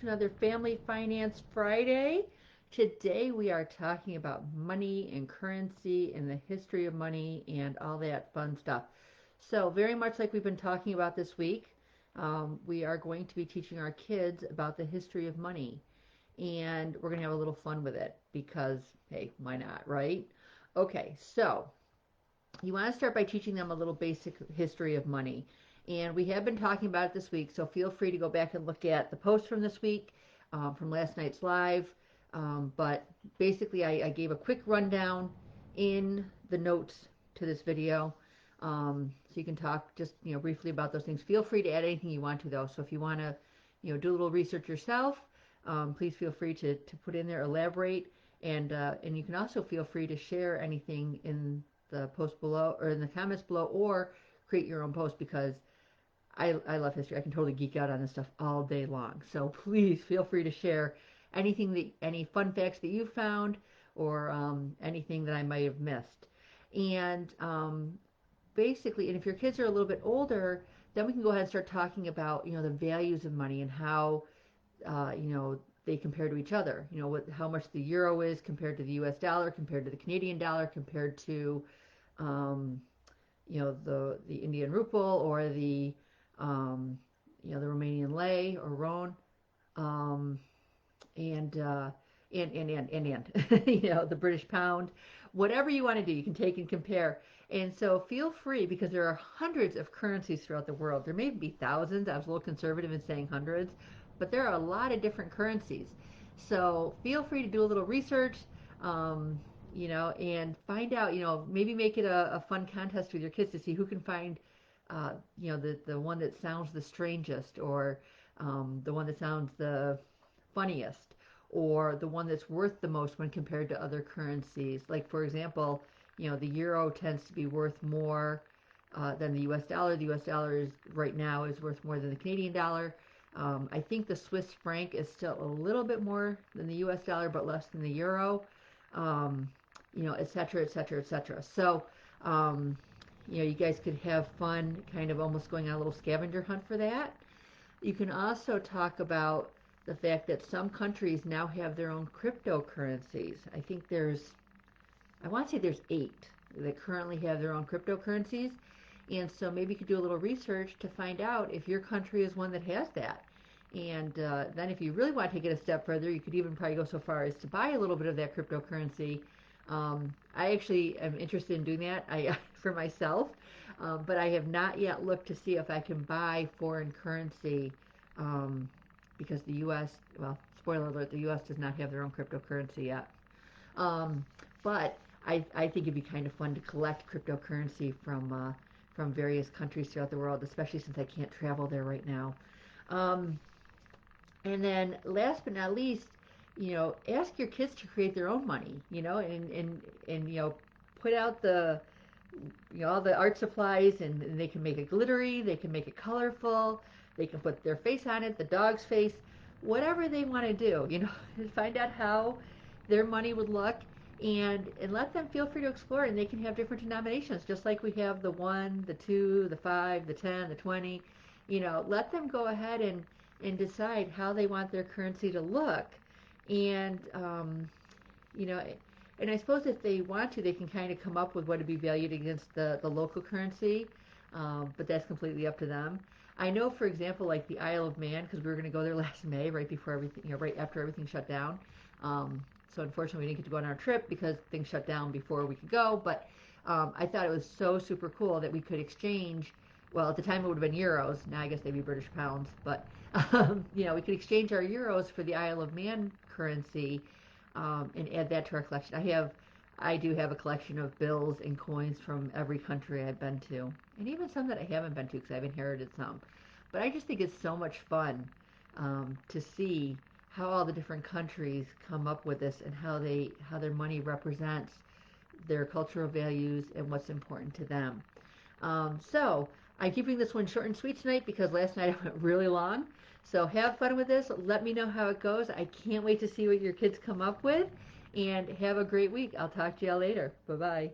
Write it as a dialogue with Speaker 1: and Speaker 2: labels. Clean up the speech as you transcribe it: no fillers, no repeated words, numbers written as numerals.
Speaker 1: to another Family Finance Friday. Today we are talking about money and currency and the history of money and all that fun stuff. So, very much like we've been talking about this week, we are going to be teaching our kids about the history of money. And we're going to have a little fun with it because, hey, why not, right? Okay, so you want to start by teaching them a little basic history of money. And we have been talking about it this week, so feel free to go back and look at the post from this week, from last night's live. But basically, I gave a quick rundown in the notes to this video. So you can talk just briefly about those things. Feel free to add anything you want to, though. So if you want to do a little research yourself, please feel free to put in there, elaborate, and you can also feel free to share anything in the post below or in the comments below, or create your own post, because I love history. I can totally geek out on this stuff all day long. So please feel free to share any fun facts that you found, or anything that I might have missed. And basically, and if your kids are a little bit older, then we can go ahead and start talking about the values of money and how they compare to each other. How much the euro is compared to the U.S. dollar, compared to the Canadian dollar, compared to um, the Indian rupee, or the Romanian lei or ron, um, and the British pound. Whatever you want to do, you can take and compare. And so feel free, because there are hundreds of currencies throughout the world. There may be thousands. I was a little conservative in saying hundreds, but there are a lot of different currencies. So feel free to do a little research, um, and find out, maybe make it a fun contest with your kids to see who can find, the one that sounds the strangest, or the one that sounds the funniest, or the one that's worth the most when compared to other currencies. Like, for example, the euro tends to be worth more than the U.S. dollar. The U.S. dollar is right now is worth more than the Canadian dollar. I think the Swiss franc is still a little bit more than the U.S. dollar, but less than the euro. Um, et cetera, et cetera, et cetera. So, you guys could have fun, kind of almost going on a little scavenger hunt for that. You can also talk about the fact that some countries now have their own cryptocurrencies. I want to say there's 8 that currently have their own cryptocurrencies. And so maybe you could do a little research to find out if your country is one that has that. And then if you really want to take it a step further, you could even probably go so far as to buy a little bit of that cryptocurrency. I actually am interested in doing that for myself, but I have not yet looked to see if I can buy foreign currency, um, because the U.S., well, spoiler alert, the U.S. does not have their own cryptocurrency yet. Um, but I think it'd be kind of fun to collect cryptocurrency from various countries throughout the world, especially since I can't travel there right now. Um, and then last but not least, ask your kids to create their own money, and put out all the art supplies, and they can make it glittery, they can make it colorful, they can put their face on it, the dog's face, whatever they want to do, find out how their money would look, and let them feel free to explore. And they can have different denominations, just like we have the 1, the 2, the 5, the 10, the 20. Let them go ahead and decide how they want their currency to look. And you know and I suppose if they want to, they can kind of come up with what would be valued against the local currency, but that's completely up to them. I know, for example, like the Isle of Man, because we were going to go there last May, right before everything, right after everything shut down. So unfortunately, we didn't get to go on our trip because things shut down before we could go. But I thought it was so super cool that we could exchange. Well, at the time it would have been euros. Now I guess they'd be British pounds. But we could exchange our euros for the Isle of Man currency, and add that to our collection. I do have a collection of bills and coins from every country I've been to, and even some that I haven't been to because I've inherited some. But I just think it's so much fun, to see how all the different countries come up with this, and how their money represents their cultural values and what's important to them. So I'm keeping this one short and sweet tonight because last night I went really long. So have fun with this. Let me know how it goes. I can't wait to see what your kids come up with. And have a great week. I'll talk to y'all later. Bye-bye.